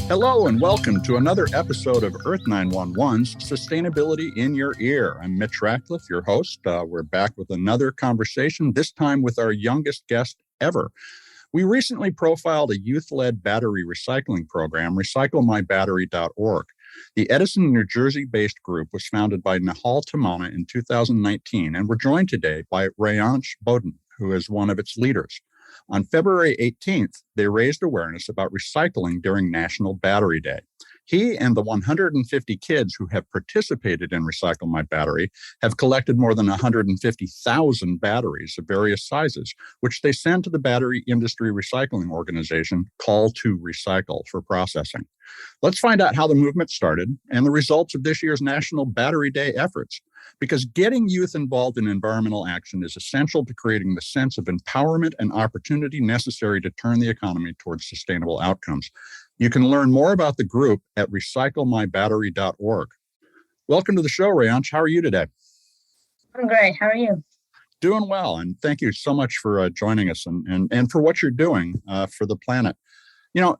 Hello and welcome to another episode of Earth911's Sustainability in Your Ear. I'm Mitch Ratcliffe, your host. We're back with another conversation, this time with our youngest guest ever. We recently profiled a youth-led battery recycling program, RecyleMyBattery.org. The Edison, New Jersey-based group was founded by Nihal Tamana in 2019, and we're joined today by Rayansh Bhavit, who is one of its leaders. On February 18th, they raised awareness about recycling during National Battery Day. He and the 150 kids who have participated in Recycle My Battery have collected more than 150,000 batteries of various sizes, which they send to the battery industry recycling organization Call to Recycle for processing. Let's find out how the movement started and the results of this year's National Battery Day efforts. Because getting youth involved in environmental action is essential to creating the sense of empowerment and opportunity necessary to turn the economy towards sustainable outcomes. You can learn more about the group at RecyleMyBattery.org. Welcome to the show, Rayansh. How are you today? I'm great. How are you? Doing well, and thank you so much for joining us and for what you're doing for the planet. You know,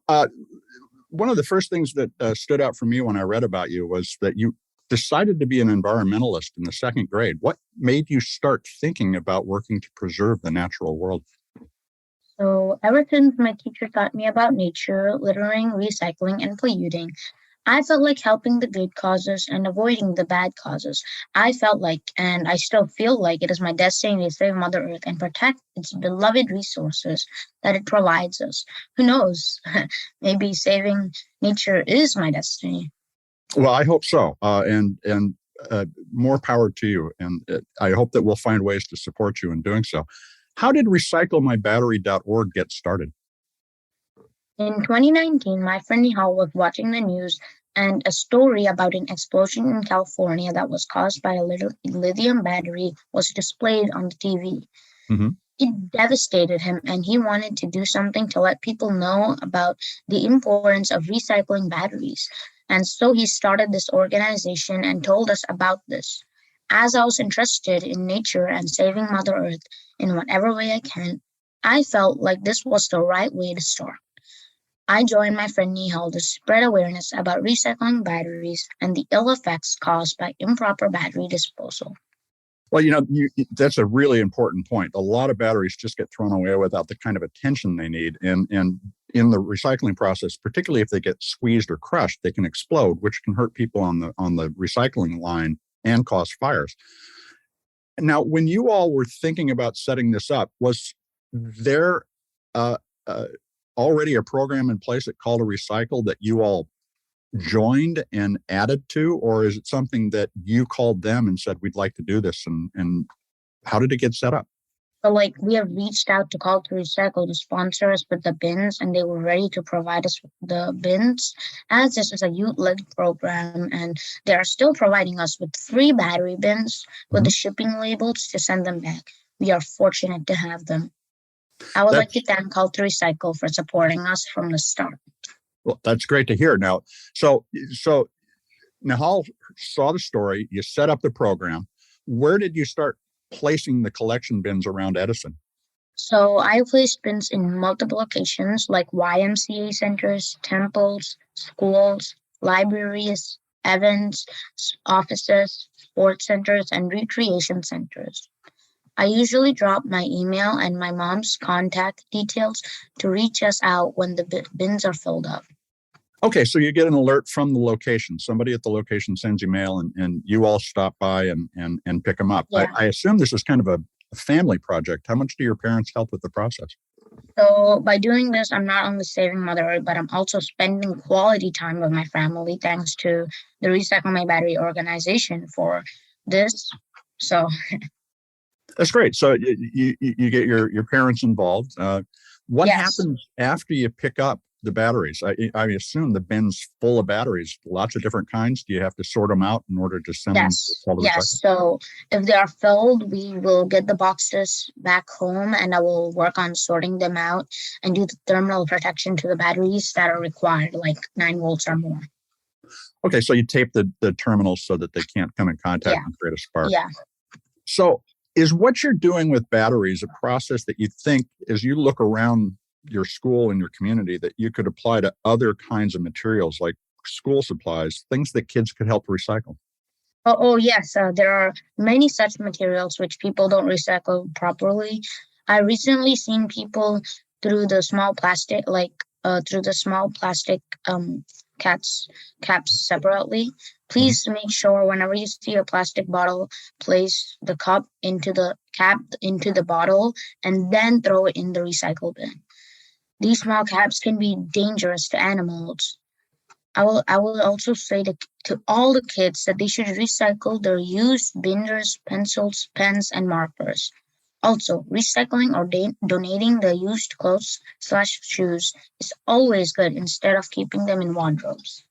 one of the first things that stood out for me when I read about you was that you decided to be an environmentalist in the second grade. What made you start thinking about working to preserve the natural world? So ever since my teacher taught me about nature, littering, recycling, and polluting, I felt like helping the good causes and avoiding the bad causes. I felt like, and I still feel like, it is my destiny to save Mother Earth and protect its beloved resources that it provides us. Who knows? Maybe saving nature is my destiny. Well, I hope so, and more power to you. And I hope that we'll find ways to support you in doing so. How did RecyleMyBattery.org get started? In 2019, my friend Nihal was watching the news and a story about an explosion in California that was caused by a lithium battery was displayed on the TV. Mm-hmm. It devastated him, and he wanted to do something to let people know about the importance of recycling batteries. And so he started this organization and told us about this. As I was interested in nature and saving Mother Earth in whatever way I can, I felt like this was the right way to start. I joined my friend Nihal to spread awareness about recycling batteries and the ill effects caused by improper battery disposal. Well, you know, that's a really important point. A lot of batteries just get thrown away without the kind of attention they need. And in the recycling process, particularly if they get squeezed or crushed, they can explode, which can hurt people on the recycling line and cause fires. Now, when you all were thinking about setting this up, was there already a program in place at Call to Recycle that you all joined and added to, or is it something that you called them and said, we'd like to do this? And how did it get set up? So, we have reached out to Call to Recycle to sponsor us with the bins, and they were ready to provide us with the bins, as this is a youth-led program, and they are still providing us with free battery bins with the shipping labels to send them back. We are fortunate to have them. I would like to thank Call to Recycle for supporting us from the start. Well, that's great to hear. Now, so Nihal saw the story, you set up the program. Where did you start placing the collection bins around Edison? So I placed bins in multiple locations like YMCA centers, temples, schools, libraries, events, offices, sports centers, and recreation centers. I usually drop my email and my mom's contact details to reach us out when the bins are filled up. Okay, so you get an alert from the location. Somebody at the location sends you mail and you all stop by and pick them up. Yeah. I assume this is kind of a family project. How much do your parents help with the process? So by doing this, I'm not only saving Mother Earth, but I'm also spending quality time with my family thanks to the Recycle My Battery organization for this. So that's great. So you get your parents involved. What happens after you pick up the batteries? I assume the bin's full of batteries, lots of different kinds. Do you have to sort them out in order to send them? Yes. So if they are filled, we will get the boxes back home and I will work on sorting them out and do the thermal protection to the batteries that are required, like 9 volts or more. Okay, so you tape the terminals so that they can't come in contact and create a spark. Yeah. So is what you're doing with batteries a process that you think, as you look around your school and your community that you could apply to other kinds of materials like school supplies, things that kids could help recycle? Yes, there are many such materials which people don't recycle properly. I recently seen people through the small plastic, through the small plastic cats caps separately. Mhm. Please make sure whenever you see a plastic bottle, place the cup into the cap into the bottle and then throw it in the recycle bin. These small caps can be dangerous to animals. I will also say to all the kids that they should recycle their used binders, pencils, pens, and markers. Also, recycling or donating the used clothes slash shoes is always good instead of keeping them in wardrobes.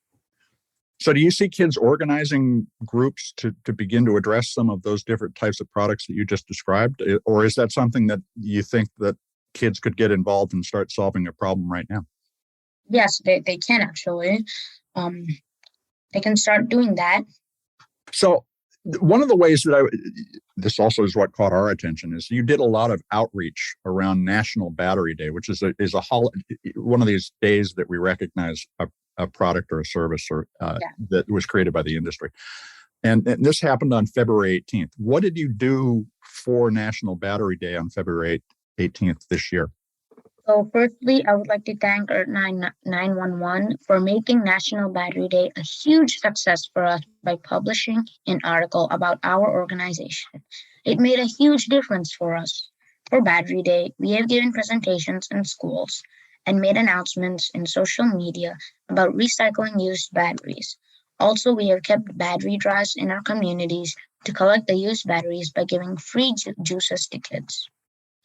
So do you see kids organizing groups to begin to address some of those different types of products that you just described? Or is that something that you think that kids could get involved and start solving a problem right now? Yes, they can actually. Um, they can start doing that. So one of the ways that this also is what caught our attention is you did a lot of outreach around National Battery Day, which is one of these days that we recognize a product or a service Yeah. that was created by the industry. And this happened on February 18th. What did you do for National Battery Day on February 18th this year? So, firstly, I would like to thank Earth911 for making National Battery Day a huge success for us by publishing an article about our organization. It made a huge difference for us. For Battery Day, we have given presentations in schools and made announcements in social media about recycling used batteries. Also, we have kept battery drives in our communities to collect the used batteries by giving free juices to kids.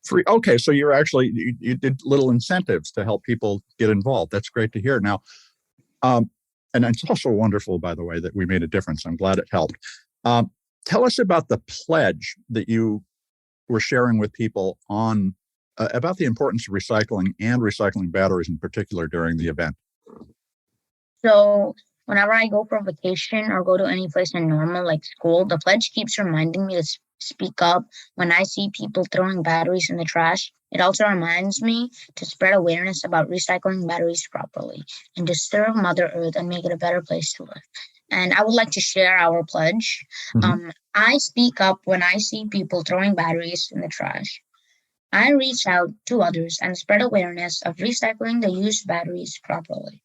Free. Okay, so you did little incentives to help people get involved. That's great to hear. Now, and it's also wonderful, by the way, that we made a difference. I'm glad it helped. Tell us about the pledge that you were sharing with people on about the importance of recycling and recycling batteries in particular during the event. So whenever I go for vacation or go to any place in normal like school, the pledge keeps reminding me to speak up when I see people throwing batteries in the trash. It also reminds me to spread awareness about recycling batteries properly and to serve Mother Earth and make it a better place to live. And I would like to share our pledge. Mhm. I speak up when I see people throwing batteries in the trash. I reach out to others and spread awareness of recycling the used batteries properly.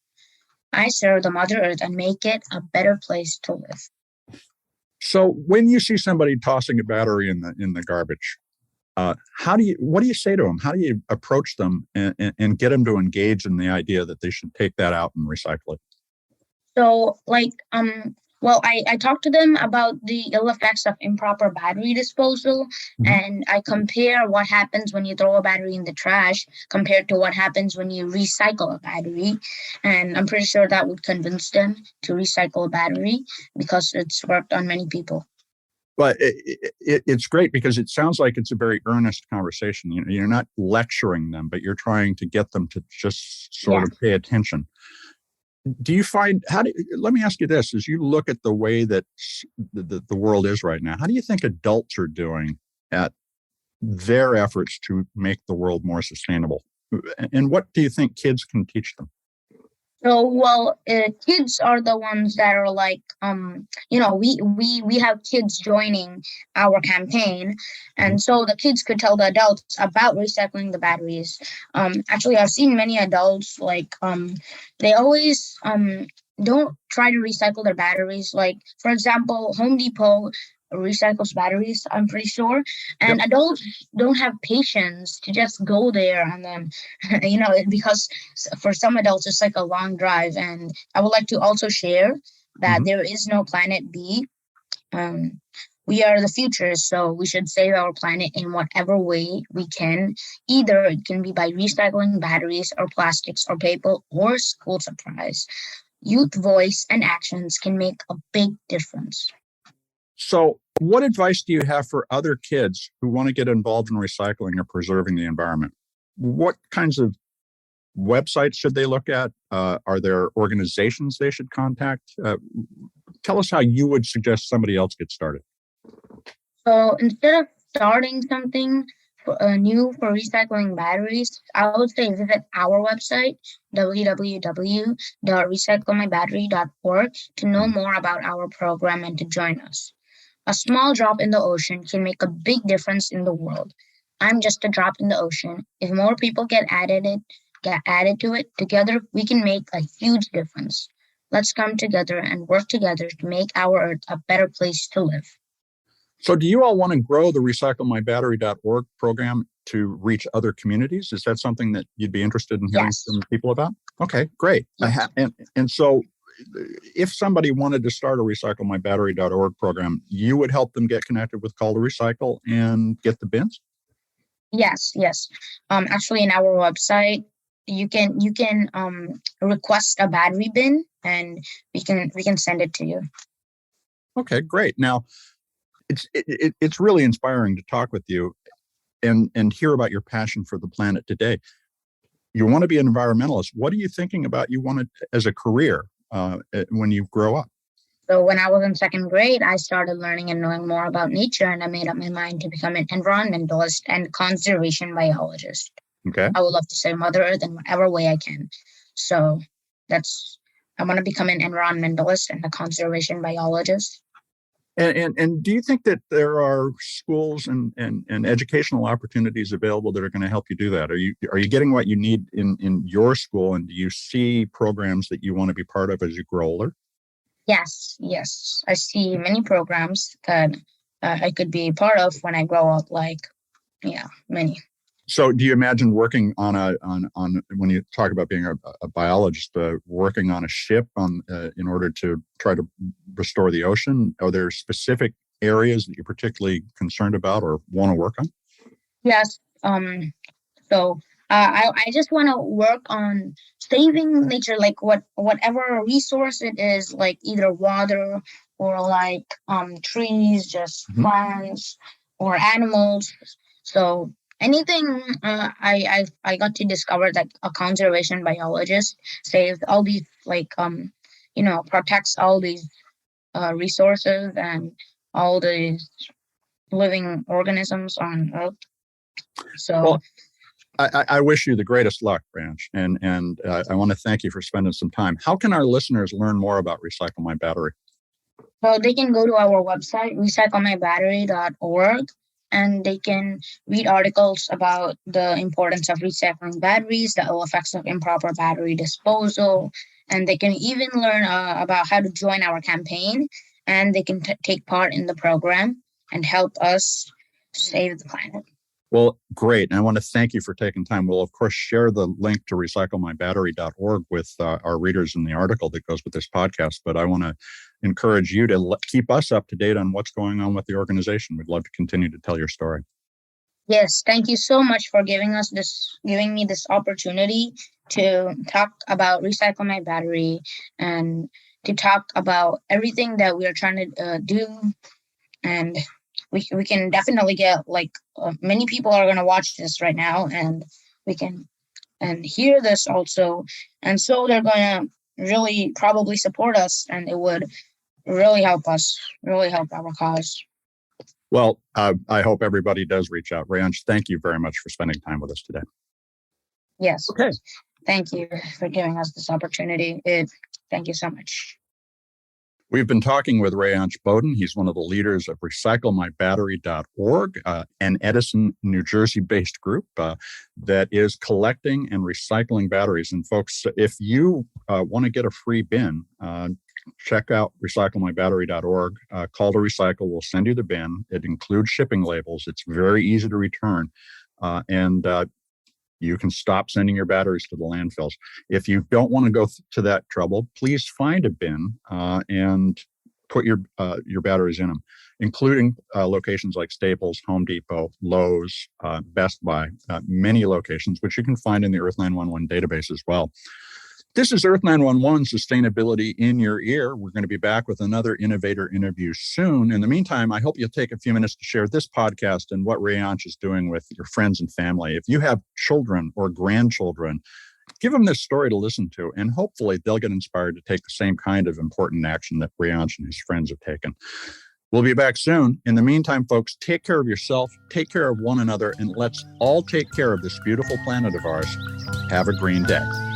I serve the Mother Earth and make it a better place to live. So when you see somebody tossing a battery in the garbage, what do you say to them? How do you approach them and get them to engage in the idea that they should take that out and recycle it? So, I talk to them about the ill effects of improper battery disposal, Mhm. and I compare what happens when you throw a battery in the trash compared to what happens when you recycle a battery. And I'm pretty sure that would convince them to recycle a battery because it's worked on many people. But it's great because it sounds like it's a very earnest conversation. You're not lecturing them, but you're trying to get them to just sort Yeah. of pay attention. Do you find let me ask you this: as you look at the way that the world is right now, how do you think adults are doing at their efforts to make the world more sustainable? And what do you think kids can teach them? Kids are the ones that are like, we have kids joining our campaign, Mhm. and so the kids could tell the adults about recycling the batteries. Actually, I've seen many adults they always don't try to recycle their batteries. Like, for example, Home Depot recycles batteries, I'm pretty sure, Yep. and adults don't have patience to just go there and then, because for some adults it's like a long drive. And I would like to also share that Mhm. there is no planet B. um, we are the future, so we should save our planet in whatever way we can. Either it can be by recycling batteries or plastics or paper or school supplies. Youth voice and actions can make a big difference. So, what advice do you have for other kids who want to get involved in recycling or preserving the environment? What kinds of websites should they look at? Are there organizations they should contact? Tell us how you would suggest somebody else get started. So instead of starting something, new for recycling batteries, I would say visit our website, www.recyclemybattery.org, to know more about our program and to join us. A small drop in the ocean can make a big difference in the world. I'm just a drop in the ocean. If more people get added to it, together we can make a huge difference. Let's come together and work together to make our Earth a better place to live. So do you all want to grow the RecyleMyBattery.org program to reach other communities? Is that something that you'd be interested in hearing Yes. from people about? Okay, great. Yes. And so if somebody wanted to start a RecyleMyBattery.org program, you would help them get connected with Call to Recycle and get the bins? Yes, yes. Actually, in our website, you can request a battery bin, and we can send it to you. Okay, great. Now, it's really inspiring to talk with you and hear about your passion for the planet today. You want to be an environmentalist. What are you thinking about you want to as a career when you grow up? So when I was in second grade, I started learning and knowing more about nature, and I made up my mind to become an environmentalist and conservation biologist. Okay. I would love to save Mother Earth in whatever way I can. So that's I want to become an environmentalist and a conservation biologist. And do you think that there are schools and educational opportunities available that are going to help you do that? Are you getting what you need in your school, and do you see programs that you want to be part of as you grow older? Yes, yes. I see many programs that I could be part of when I grow up. Many. So, do you imagine working on when you talk about being a biologist, working on a ship in order to try to restore the ocean? Are there specific areas that you're particularly concerned about or want to work on? Yes. So I just want to work on saving nature, like whatever resource it is, like either water or like trees, just plants or animals. So anything I got to discover that a conservation biologist saves all these protects all these resources and all these living organisms on Earth. So. Well, I wish you the greatest luck, Rayansh, and I want to thank you for spending some time. How can our listeners learn more about Recycle My Battery? So they can go to our website, RecyleMyBattery.org, and they can read articles about the importance of recycling batteries, the ill effects of improper battery disposal, and they can even learn about how to join our campaign, and they can take part in the program and help us save the planet. Well, great. And I want to thank you for taking time. We'll, of course, share the link to RecyleMyBattery.org with our readers in the article that goes with this podcast. But I want to encourage you to keep us up to date on what's going on with the organization. We'd love to continue to tell your story. Yes, thank you so much for giving me this opportunity to talk about Recycle My Battery and to talk about everything that we are trying to do. And we can definitely get many people are going to watch this right now, and we can and hear this also, and so they're going to really probably support us, and it would really help our cause. Well, I hope everybody does reach out. Rayansh, thank you very much for spending time with us today. Yes. Okay. Thank you for giving us this opportunity. Thank you so much. We've been talking with Rayansh Bhavit. He's one of the leaders of RecyleMyBattery.org, an Edison, New Jersey-based group that is collecting and recycling batteries. And folks, if you want to get a free bin, check out RecyleMyBattery.org. Call to Recycle will send you the bin. It includes shipping labels. It's very easy to return. And you can stop sending your batteries to the landfills. If you don't want to go to that trouble, please find a bin and put your batteries in them, including locations like Staples, Home Depot, Lowe's, Best Buy, many locations, which you can find in the Earth911 database as well. This is Earth911 Sustainability in Your Ear. We're going to be back with another innovator interview soon. In the meantime, I hope you'll take a few minutes to share this podcast and what Rayansh is doing with your friends and family. If you have children or grandchildren, give them this story to listen to, and hopefully they'll get inspired to take the same kind of important action that Rayansh and his friends have taken. We'll be back soon. In the meantime, folks, take care of yourself, take care of one another, and let's all take care of this beautiful planet of ours. Have a green day.